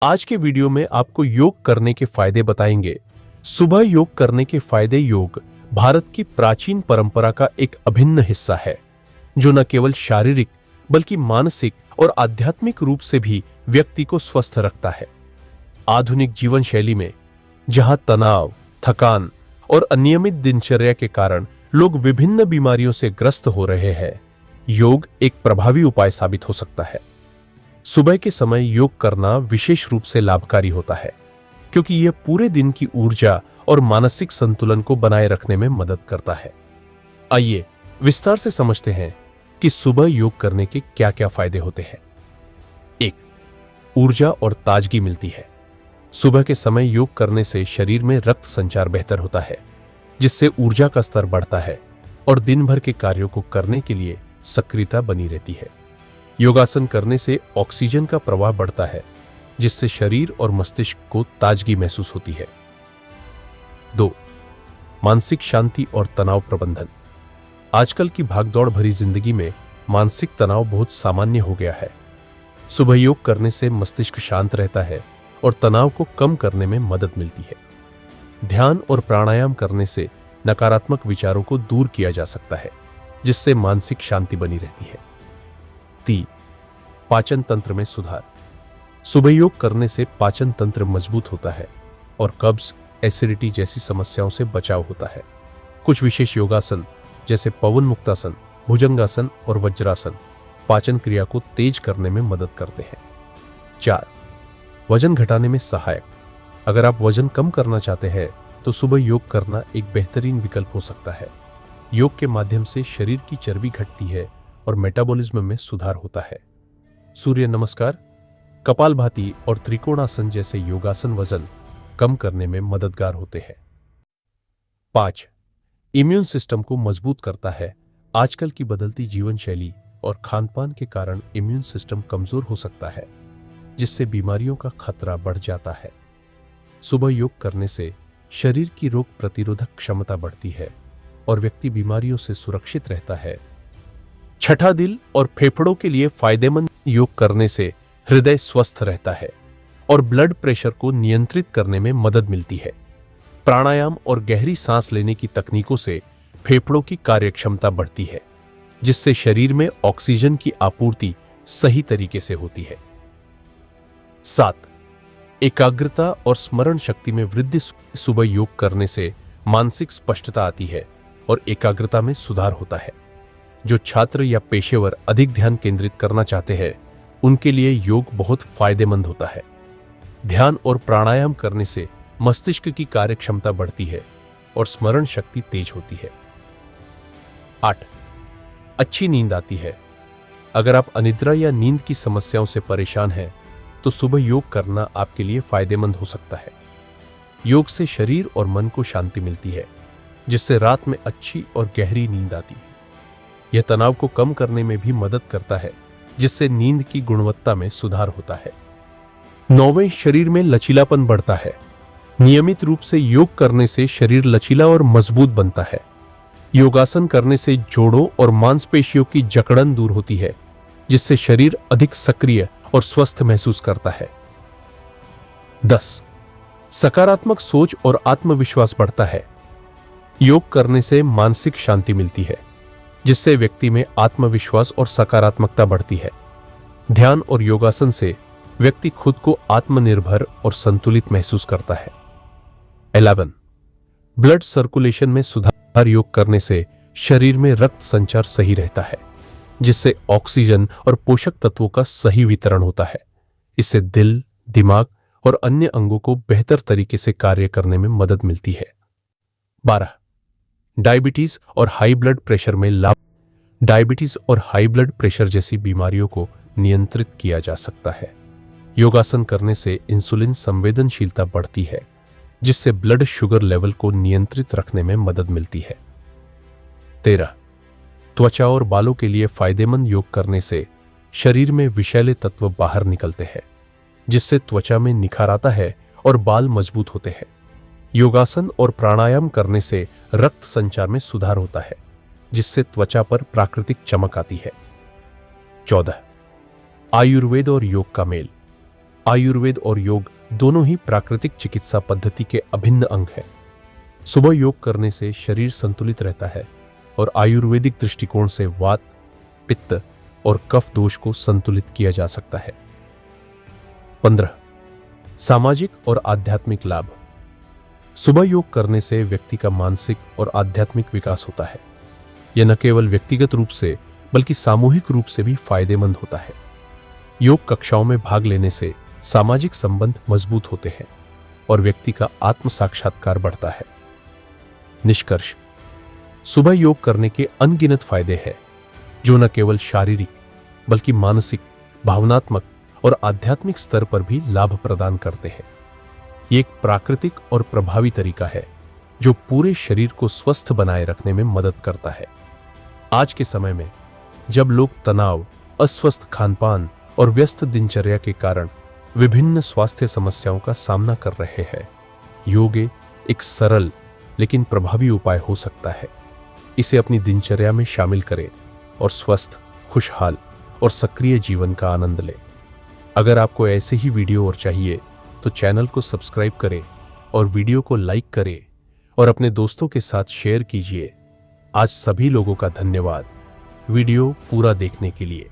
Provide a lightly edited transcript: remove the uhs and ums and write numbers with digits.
आज के वीडियो में आपको योग करने के फायदे बताएंगे। सुबह योग करने के फायदे। योग भारत की प्राचीन परंपरा का एक अभिन्न हिस्सा है, जो न केवल शारीरिक बल्कि मानसिक और आध्यात्मिक रूप से भी व्यक्ति को स्वस्थ रखता है। आधुनिक जीवन शैली में जहां तनाव, थकान और अनियमित दिनचर्या के कारण लोग विभिन्न बीमारियों से ग्रस्त हो रहे हैं, योग एक प्रभावी उपाय साबित हो सकता है। सुबह के समय योग करना विशेष रूप से लाभकारी होता है, क्योंकि यह पूरे दिन की ऊर्जा और मानसिक संतुलन को बनाए रखने में मदद करता है। आइए विस्तार से समझते हैं कि सुबह योग करने के क्या क्या फायदे होते हैं। 1. ऊर्जा और ताजगी मिलती है। सुबह के समय योग करने से शरीर में रक्त संचार बेहतर होता है, जिससे ऊर्जा का स्तर बढ़ता है और दिन भर के कार्यों को करने के लिए सक्रियता बनी रहती है। योगासन करने से ऑक्सीजन का प्रवाह बढ़ता है, जिससे शरीर और मस्तिष्क को ताजगी महसूस होती है। 2. मानसिक शांति और तनाव प्रबंधन। आजकल की भागदौड़ भरी जिंदगी में मानसिक तनाव बहुत सामान्य हो गया है। सुबह योग करने से मस्तिष्क शांत रहता है और तनाव को कम करने में मदद मिलती है। ध्यान और प्राणायाम करने से नकारात्मक विचारों को दूर किया जा सकता है, जिससे मानसिक शांति बनी रहती है। 3. पाचन तंत्र में सुधार। सुबह योग करने से पाचन तंत्र मजबूत होता है और कब्ज, एसिडिटी जैसी समस्याओं से बचाव होता है। कुछ विशेष योगासन जैसे पवन मुक्तासन, भुजंगासन और वज्रासन पाचन क्रिया को तेज करने में मदद करते हैं। 4. वजन घटाने में सहायक। अगर आप वजन कम करना चाहते हैं तो सुबह योग करना एक बेहतरीन विकल्प हो सकता है। योग के माध्यम से शरीर की चर्बी घटती है और मेटाबॉलिज्म में सुधार होता है। सूर्य नमस्कार, कपालभाति और त्रिकोणासन जैसे योगासन वजन कम करने में मददगार होते हैं। 5. इम्यून सिस्टम को मजबूत करता है। आजकल की बदलती जीवन शैली और खानपान के कारण इम्यून सिस्टम कमजोर हो सकता है, जिससे बीमारियों का खतरा बढ़ जाता है। सुबह योग करने से शरीर की रोग प्रतिरोधक क्षमता बढ़ती है और व्यक्ति बीमारियों से सुरक्षित रहता है। 6. दिल और फेफड़ों के लिए फायदेमंद। योग करने से हृदय स्वस्थ रहता है और ब्लड प्रेशर को नियंत्रित करने में मदद मिलती है। प्राणायाम और गहरी सांस लेने की तकनीकों से फेफड़ों की कार्यक्षमता बढ़ती है, जिससे शरीर में ऑक्सीजन की आपूर्ति सही तरीके से होती है। 7. एकाग्रता और स्मरण शक्ति में वृद्धि। सुबह योग करने से मानसिक स्पष्टता आती है और एकाग्रता में सुधार होता है। जो छात्र या पेशेवर अधिक ध्यान केंद्रित करना चाहते हैं, उनके लिए योग बहुत फायदेमंद होता है। ध्यान और प्राणायाम करने से मस्तिष्क की कार्यक्षमता बढ़ती है और स्मरण शक्ति तेज होती है। 8. अच्छी नींद आती है। अगर आप अनिद्रा या नींद की समस्याओं से परेशान हैं, तो सुबह योग करना आपके लिए फायदेमंद हो सकता है। योग से शरीर और मन को शांति मिलती है, जिससे रात में अच्छी और गहरी नींद आती है। यह तनाव को कम करने में भी मदद करता है, जिससे नींद की गुणवत्ता में सुधार होता है। 9. शरीर में लचीलापन बढ़ता है। नियमित रूप से योग करने से शरीर लचीला और मजबूत बनता है। योगासन करने से जोड़ों और मांसपेशियों की जकड़न दूर होती है, जिससे शरीर अधिक सक्रिय और स्वस्थ महसूस करता है। 10. सकारात्मक सोच और आत्मविश्वास बढ़ता है। योग करने से मानसिक शांति मिलती है, जिससे व्यक्ति में आत्मविश्वास और सकारात्मकता बढ़ती है। ध्यान और योगासन से व्यक्ति खुद को आत्मनिर्भर और संतुलित महसूस करता है। 11. ब्लड सर्कुलेशन में सुधार। योग करने से शरीर में रक्त संचार सही रहता है, जिससे ऑक्सीजन और पोषक तत्वों का सही वितरण होता है। इससे दिल, दिमाग और अन्य अंगों को बेहतर तरीके से कार्य करने में मदद मिलती है। 12. डायबिटीज और हाई ब्लड प्रेशर में लाभ। डायबिटीज और हाई ब्लड प्रेशर जैसी बीमारियों को नियंत्रित किया जा सकता है। योगासन करने से इंसुलिन संवेदनशीलता बढ़ती है, जिससे ब्लड शुगर लेवल को नियंत्रित रखने में मदद मिलती है। 13. त्वचा और बालों के लिए फायदेमंद। योग करने से शरीर में विषैले तत्व बाहर निकलते हैं, जिससे त्वचा में निखार आता है और बाल मजबूत होते हैं। योगासन और प्राणायाम करने से रक्त संचार में सुधार होता है, जिससे त्वचा पर प्राकृतिक चमक आती है। 14. आयुर्वेद और योग का मेल। आयुर्वेद और योग दोनों ही प्राकृतिक चिकित्सा पद्धति के अभिन्न अंग हैं। सुबह योग करने से शरीर संतुलित रहता है और आयुर्वेदिक दृष्टिकोण से वात, पित्त और कफ दोष को संतुलित किया जा सकता है। 15. सामाजिक और आध्यात्मिक लाभ। सुबह योग करने से व्यक्ति का मानसिक और आध्यात्मिक विकास होता है। यह न केवल व्यक्तिगत रूप से बल्कि सामूहिक रूप से भी फायदेमंद होता है। योग कक्षाओं में भाग लेने से सामाजिक संबंध मजबूत होते हैं और व्यक्ति का आत्म साक्षात्कार बढ़ता है। निष्कर्ष, सुबह योग करने के अनगिनत फायदे हैं जो न केवल शारीरिक बल्कि मानसिक, भावनात्मक और आध्यात्मिक स्तर पर भी लाभ प्रदान करते हैं। ये एक प्राकृतिक और प्रभावी तरीका है जो पूरे शरीर को स्वस्थ बनाए रखने में मदद करता है। आज के समय में जब लोग तनाव, अस्वस्थ खानपान और व्यस्त दिनचर्या के कारण विभिन्न स्वास्थ्य समस्याओं का सामना कर रहे हैं, योग एक सरल लेकिन प्रभावी उपाय हो सकता है। इसे अपनी दिनचर्या में शामिल करें और स्वस्थ, खुशहाल और सक्रिय जीवन का आनंद लें। अगर आपको ऐसे ही वीडियो और चाहिए तो चैनल को सब्सक्राइब करें और वीडियो को लाइक करें और अपने दोस्तों के साथ शेयर कीजिए। आज सभी लोगों का धन्यवाद वीडियो पूरा देखने के लिए।